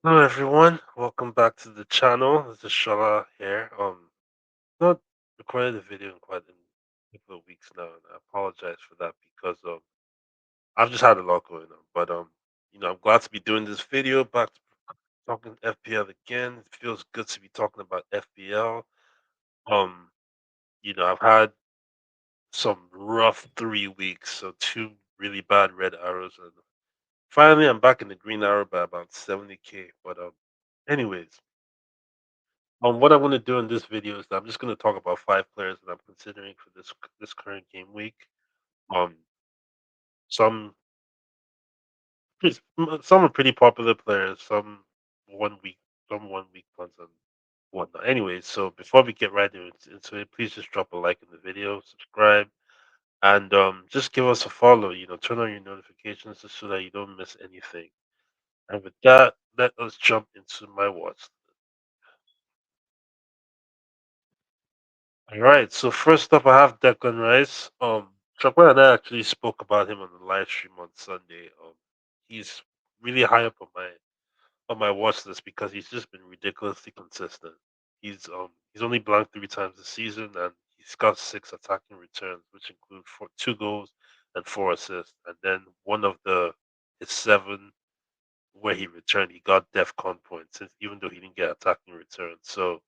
Hello everyone, welcome back to the channel. This is Shala here. Not recorded a video in quite a couple of weeks now, and I apologize for that because I've just had a lot going on. But I'm glad to be doing this video. Back to talking FPL again. It feels good to be talking about FPL. Um, I've had some rough 3 weeks, so two really bad red arrows, and finally I'm back in the green arrow by about 70k. But anyways. What I want to do in this video is that I'm just going to talk about five players that I'm considering for this current game week. Um, some some are pretty popular players, one week, some 1 week ones and whatnot. Anyways, so before we get right into it, please just drop a like in the video, subscribe, and just give us a follow. Turn on your notifications just so that you don't miss anything. And with that, let us jump into my watch. All right. So first up, I have Declan Rice. Chakwa and I actually spoke about him on the live stream on Sunday. He's really high up on my watch list because he's just been ridiculously consistent. He's only blanked 3 times this season, and he's got 6 attacking returns, which include 2 goals and 4 assists. And then one of the his 7 where he returned, he got DEFCON points, even though he didn't get attacking returns. So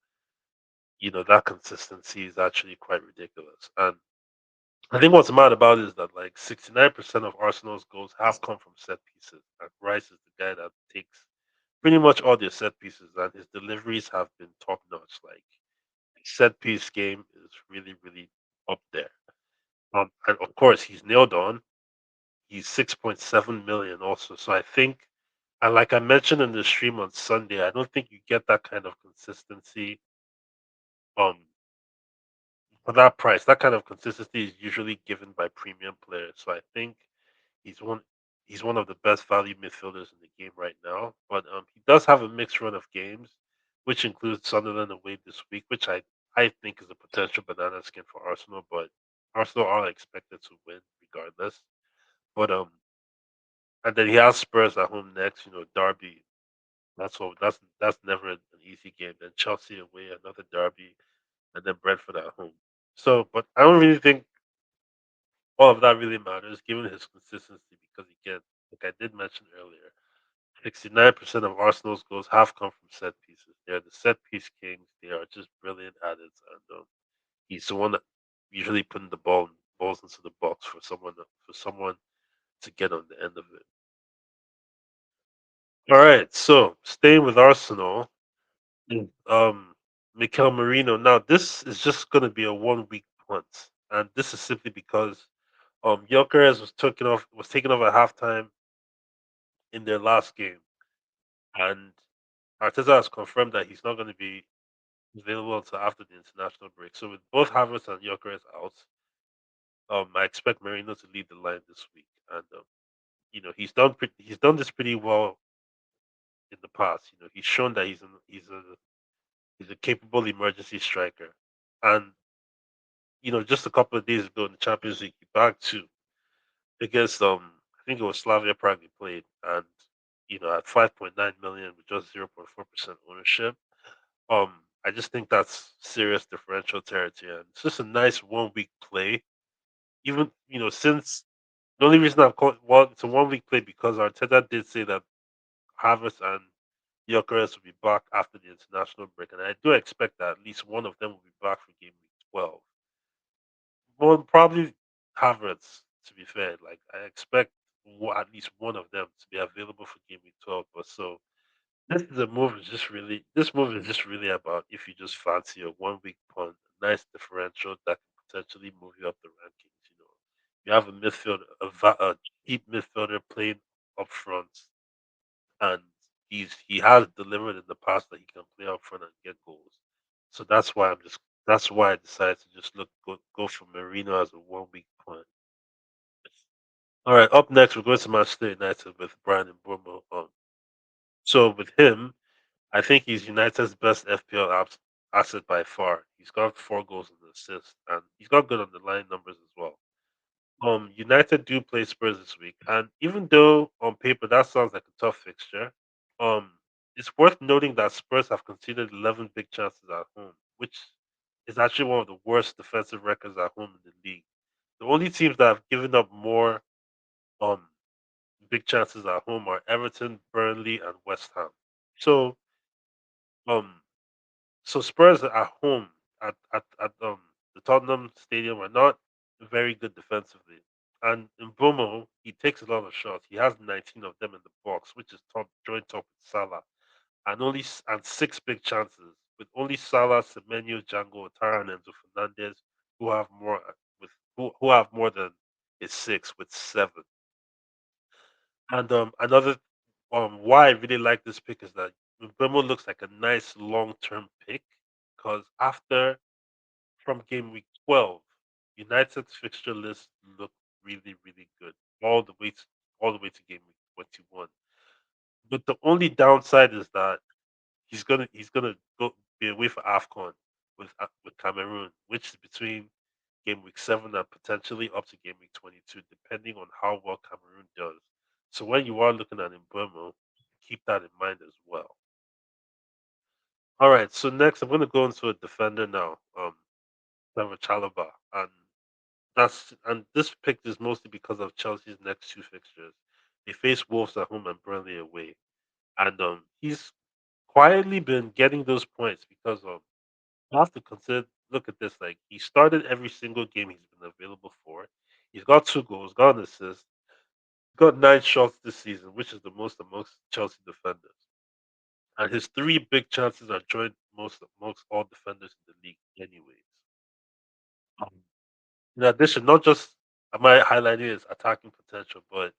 that consistency is actually quite ridiculous. And I think what's mad about it is that like 69% of Arsenal's goals have come from set pieces. And Rice is the guy that takes pretty much all their set pieces, and his deliveries have been top notch. Like his set piece game is really, really up there. And of course he's nailed on. He's 6.7 million also. So I think, and like I mentioned in the stream on Sunday, I don't think you get that kind of consistency um for that price. That kind of consistency is usually given by premium players. So I think He's one he's one of the best value midfielders in the game right now. But he does have a mixed run of games, which includes Sunderland away this week, which I think is a potential banana skin for Arsenal. But Arsenal are expected to win regardless. But and then he has Spurs at home next. Derby. That's never an easy game. Then Chelsea away, another Derby, and then Brentford at home. So, but I don't really think all of that really matters given his consistency because again, like I did mention earlier, 69% of Arsenal's goals have come from set pieces. They're the set piece kings. They are just brilliant at it, and he's the one that usually putting the balls into the box for someone to get on the end of it. All right, so staying with Arsenal, Mikel Marino. Now this is just going to be a 1 week punt, and this is simply because Gyökeres was taken off at halftime in their last game, and Arteta has confirmed that he's not going to be available until after the international break. So with both Havertz and Gyökeres out, I expect Marino to lead the line this week, and he's done this pretty well in the past. He's shown that he's a capable emergency striker, and just a couple of days ago in the Champions League, he bagged two against I think it was Slavia Prague he played, and at 5.9 million with just 0.4% ownership. I just think that's serious differential territory, and it's just a nice 1 week play. Even since the only reason I've called well, it's a 1 week play because Arteta did say that Havertz and Gyökeres will be back after the international break, and I do expect that at least one of them will be back for game week 12. Well, probably Havertz. To be fair, like I expect at least one of them to be available for game week 12. But so this move is just really about if you just fancy a 1 week punt, a nice differential that can potentially move you up the rankings. You have a a cheap midfielder playing up front, and he has delivered in the past that he can play up front and get goals. So that's why I decided to just go for Marino as a 1 week punt. All right, up next we're going to Manchester United with Brian and Burmo. So with him, I think he's United's best FPL asset by far. He's got 4 goals and assists, and he's got good underlying numbers as well. United do play Spurs this week, and even though on paper that sounds like a tough fixture, um, it's worth noting that Spurs have conceded 11 big chances at home, which is actually one of the worst defensive records at home in the league. The only teams that have given up more um big chances at home are Everton, Burnley, and West Ham. So um so Spurs at home at the Tottenham Stadium are not very good defensively. And in Bomo, he takes a lot of shots. He has 19 of them in the box, which is top joint top with Salah, and six big chances with only Salah, Semenyo, Django, Otara, and Enzo Fernandez who have more who have more than his six with seven. And another why I really like this pick is that Mbemo looks like a nice long term pick because after from game week 12, United's fixture list looked really good all the way to, all the way to game week 21. But the only downside is that he's gonna go be away for Afcon with Cameroon, which is between game week 7 and potentially up to game week 22, depending on how well Cameroon does. So when you are looking at Mbeumo, keep that in mind as well. All right, so next I'm gonna go into a defender now, Trevor Chalobah, and this pick is mostly because of Chelsea's next two fixtures. They face Wolves at home and Burnley away, and he's quietly been getting those points because you have to consider look at this, like he started every single game he's been available for. He's got two goals, got an assist, got 9 shots this season, which is the most amongst Chelsea defenders. And his three big chances are joint most amongst all defenders in the league, anyways. In addition, not just am I highlighting his attacking potential, but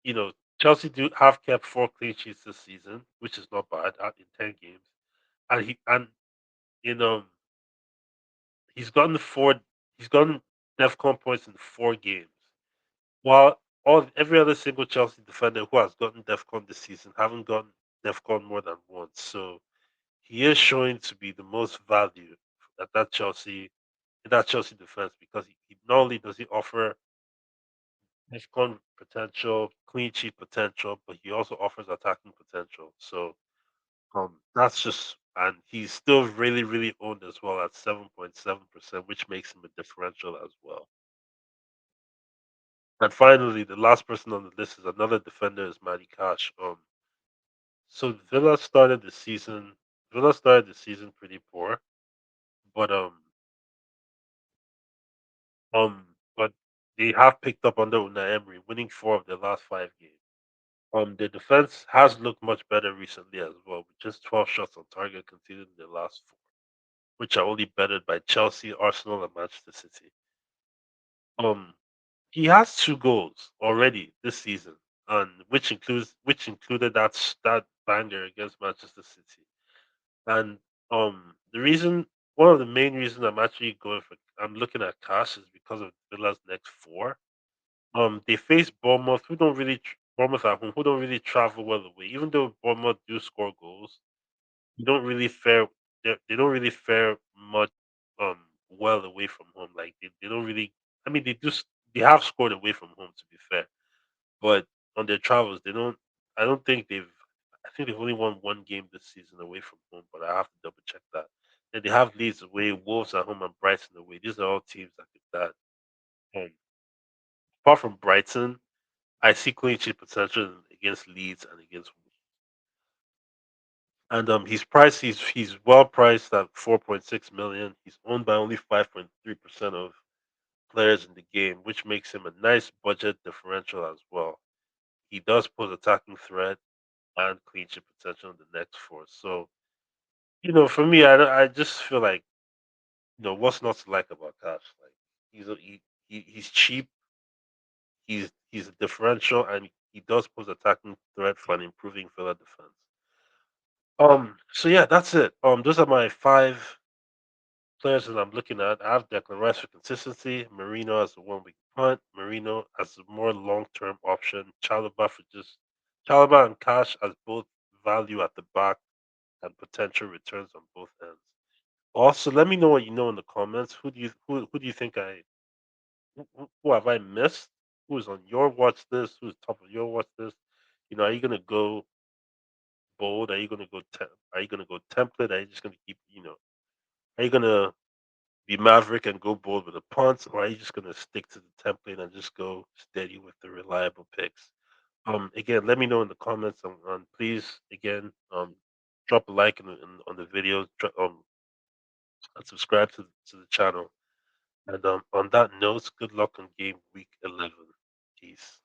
you know, Chelsea do have kept 4 clean sheets this season, which is not bad in 10 games. And you know he's gotten four he's gotten DEFCON points in 4 games. While every other single Chelsea defender who has gotten DEFCON this season haven't gotten DEFCON more than once. So he is showing to be the most value at that Chelsea defense because he not only does he offer DEFCON potential, clean sheet potential, but he also offers attacking potential. So that's just and he's still really owned as well at 7.7%, which makes him a differential as well. And finally, the last person on the list is another defender is Matty Cash. So Villa started the season pretty poor, but but they have picked up under Unai Emery, winning 4 of their last 5 games. The defense has looked much better recently as well, with just 12 shots on target conceded in their last 4, which are only bettered by Chelsea, Arsenal, and Manchester City. Um, he has 2 goals already this season, and which included that banger against Manchester City. And the reason one of the main reasons I'm looking at Cash is because of Villa's next 4. They face Bournemouth at home, who don't really travel well away. Even though Bournemouth do score goals, they don't really fare they don't really fare much well away from home. Like they don't really. I mean, they have scored away from home to be fair, but on their travels they don't. I don't think they've. I think they've only won 1 game this season away from home, but I have to double check that. Then they have Leeds away, Wolves at home, and Brighton away. These are all teams um, apart from Brighton, I see clean sheet potential against Leeds and against Wolves. And he's well priced at 4.6 million. He's owned by only 5.3% of players in the game, which makes him a nice budget differential as well. He does pose attacking threat and clean sheet potential in the next 4. So for me, I just feel like what's not to like about Cash. Like he's cheap. He's a differential, and he does pose attacking threat for an improving Villa defense. So yeah, that's it. Those are my 5 players that I'm looking at. I have Declan Rice for consistency, Marino as a 1 week punt, Marino as a more long term option, Chalaba and Cash as both value at the back and potential returns on both ends. Also, let me know what you know in the comments. Who do you think who have I missed? Who is on your watch list? Who's top of your watch list? Are you gonna go bold? Are you gonna go are you gonna go template? Are you just gonna keep are you gonna be maverick and go bold with the punts, or are you just gonna stick to the template and just go steady with the reliable picks? Again, let me know in the comments. Please, again, drop a like on the video, and subscribe to the channel. And on that note, good luck on game week 11. Peace.